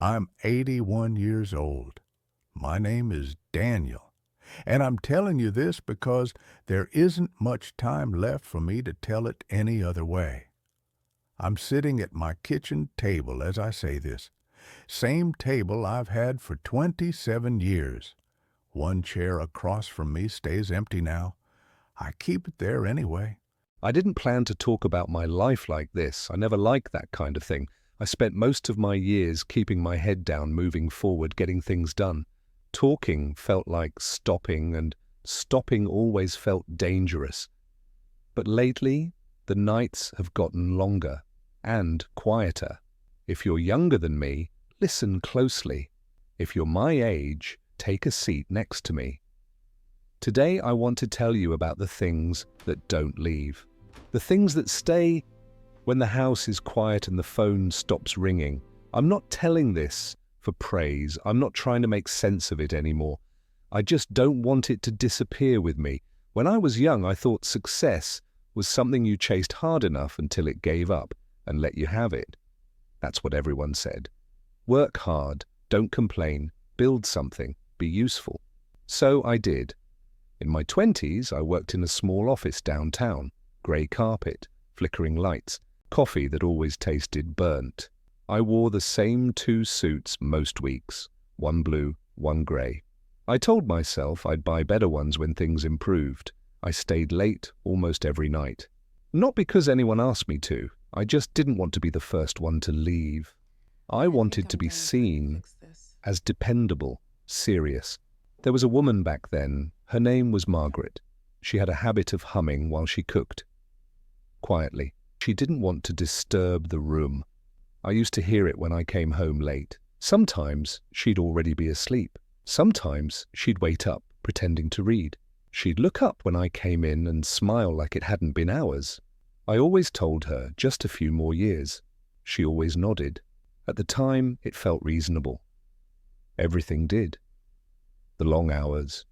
I'm 81 years old. My name is Daniel, and I'm telling you this because there isn't much time left for me to tell it any other way. I'm sitting at my kitchen table as I say this, same table I've had for 27 years. One chair across from me stays empty now. I keep it there anyway. I didn't plan to talk about my life like this. I never liked that kind of thing. I spent most of my years keeping my head down, moving forward, getting things done. Talking felt like stopping, and stopping always felt dangerous. But lately, the nights have gotten longer and quieter. If you're younger than me, listen closely. If you're my age, take a seat next to me. Today I want to tell you about the things that don't leave. The things that stay when the house is quiet and the phone stops ringing. I'm not telling this for praise. I'm not trying to make sense of it anymore. I just don't want it to disappear with me. When I was young, I thought success was something you chased hard enough until it gave up and let you have it. That's what everyone said. Work hard, don't complain, build something, be useful. So I did. In my 20s, I worked in a small office downtown, grey carpet, flickering lights, coffee that always tasted burnt. I wore the same 2 suits most weeks, one blue, one grey. I told myself I'd buy better ones when things improved. I stayed late almost every night. Not because anyone asked me to, I just didn't want to be the first one to leave. I wanted to be seen as dependable, serious. There was a woman back then. Her name was Margaret. She had a habit of humming while she cooked. Quietly. She didn't want to disturb the room. I used to hear it when I came home late. Sometimes she'd already be asleep. Sometimes she'd wait up, pretending to read. She'd look up when I came in and smile like it hadn't been hours. I always told her just a few more years. She always nodded. At the time, it felt reasonable. Everything did. The long hours,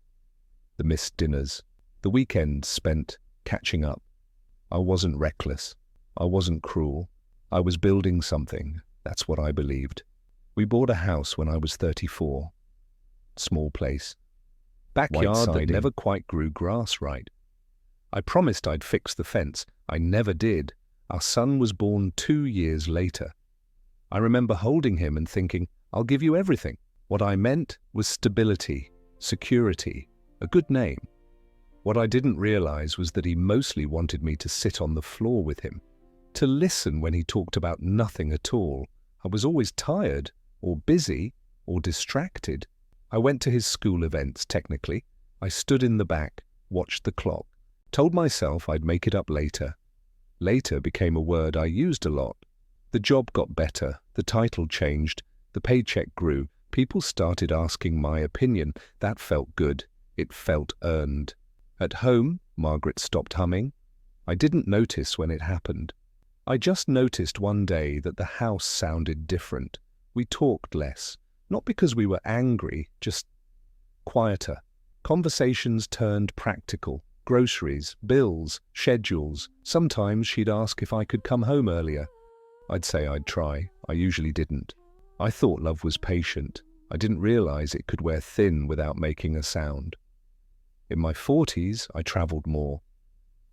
the missed dinners, the weekends spent catching up. I wasn't reckless. I wasn't cruel. I was building something. That's what I believed. We bought a house when I was 34. Small place. Backyard that never quite grew grass right. I promised I'd fix the fence. I never did. Our son was born 2 years later. I remember holding him and thinking, I'll give you everything. What I meant was stability, security, a good name. What I didn't realize was that he mostly wanted me to sit on the floor with him, to listen when he talked about nothing at all. I was always tired, or busy, or distracted. I went to his school events, technically. I stood in the back, watched the clock, told myself I'd make it up later. Later became a word I used a lot. The job got better, the title changed, the paycheck grew. People started asking my opinion. That felt good. It felt earned. At home, Margaret stopped humming. I didn't notice when it happened. I just noticed one day that the house sounded different. We talked less, not because we were angry, just quieter. Conversations turned practical. Groceries, bills, schedules. Sometimes she'd ask if I could come home earlier. I'd say I'd try. I usually didn't. I thought love was patient. I didn't realize it could wear thin without making a sound. In my 40s, I traveled more.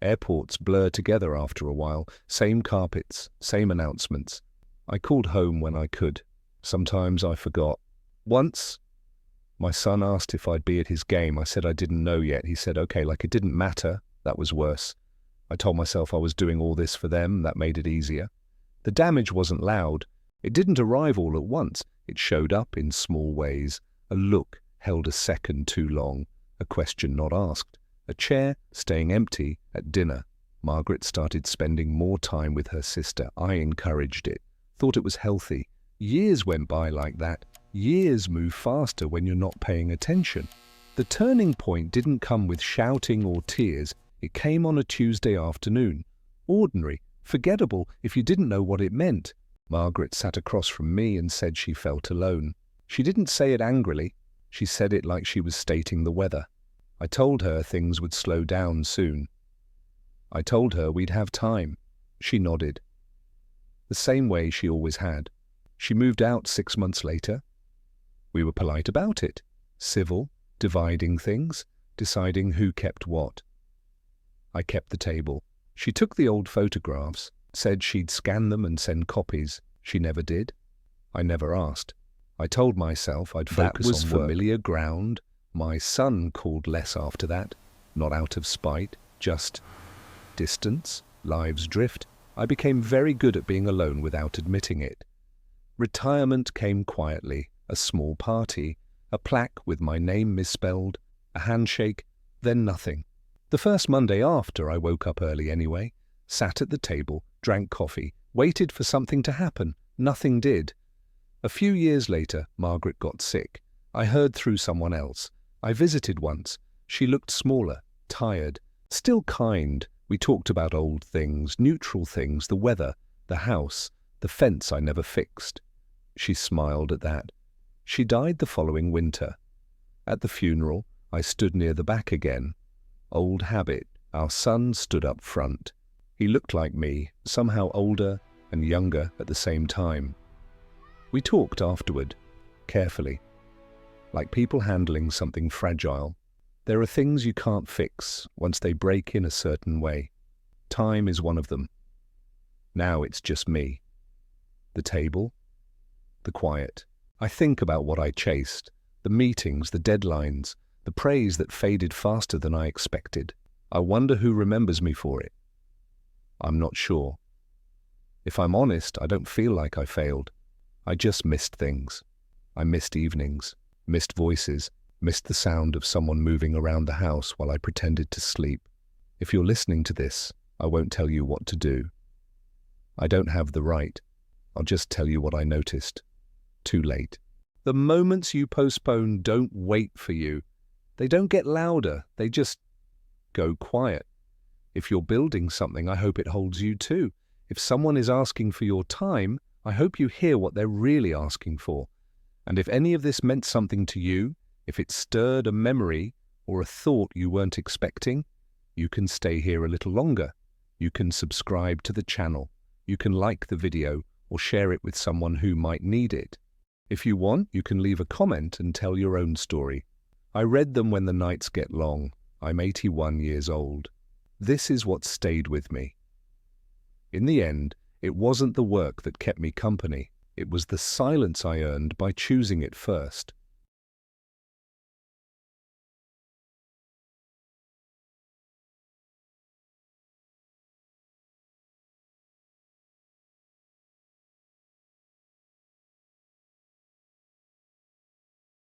Airports blur together after a while. Same carpets, same announcements. I called home when I could. Sometimes I forgot. Once, my son asked if I'd be at his game. I said I didn't know yet. He said, okay, like it didn't matter. That was worse. I told myself I was doing all this for them. That made it easier. The damage wasn't loud. It didn't arrive all at once. It showed up in small ways. A look held a second too long. A question not asked. A chair staying empty at dinner. Margaret started spending more time with her sister. I encouraged it. Thought it was healthy. Years went by like that. Years move faster when you're not paying attention. The turning point didn't come with shouting or tears. It came on a Tuesday afternoon. Ordinary, forgettable if you didn't know what it meant. Margaret sat across from me and said she felt alone. She didn't say it angrily. She said it like she was stating the weather. I told her things would slow down soon. I told her we'd have time. She nodded. The same way she always had. She moved out 6 months later. We were polite about it, civil, dividing things, deciding who kept what. I kept the table. She took the old photographs, said she'd scan them and send copies. She never did. I never asked. I told myself I'd focus on familiar ground. My son called less after that, not out of spite, just distance, lives drift. I became very good at being alone without admitting it. Retirement came quietly, a small party, a plaque with my name misspelled, a handshake, then nothing. The first Monday after, I woke up early anyway, sat at the table, drank coffee, waited for something to happen. Nothing did. A few years later, Margaret got sick. I heard through someone else. I visited once. She looked smaller, tired, still kind. We talked about old things, neutral things, the weather, the house, the fence I never fixed. She smiled at that. She died the following winter. At the funeral, I stood near the back again. Old habit. Our son stood up front. He looked like me, somehow older and younger at the same time. We talked afterward, carefully, like people handling something fragile. There are things you can't fix once they break in a certain way. Time is one of them. Now it's just me. The table, the quiet. I think about what I chased, the meetings, the deadlines, the praise that faded faster than I expected. I wonder who remembers me for it. I'm not sure. If I'm honest, I don't feel like I failed. I just missed things. I missed evenings, missed voices, missed the sound of someone moving around the house while I pretended to sleep. If you're listening to this, I won't tell you what to do. I don't have the right. I'll just tell you what I noticed. Too late. The moments you postpone don't wait for you. They don't get louder. They just go quiet. If you're building something, I hope it holds you too. If someone is asking for your time, I hope you hear what they're really asking for. And if any of this meant something to you, if it stirred a memory or a thought you weren't expecting, you can stay here a little longer. You can subscribe to the channel. You can like the video or share it with someone who might need it. If you want, you can leave a comment and tell your own story. I read them when the nights get long. I'm 81 years old. This is what stayed with me. In the end, it wasn't the work that kept me company. It was the silence I earned by choosing it first.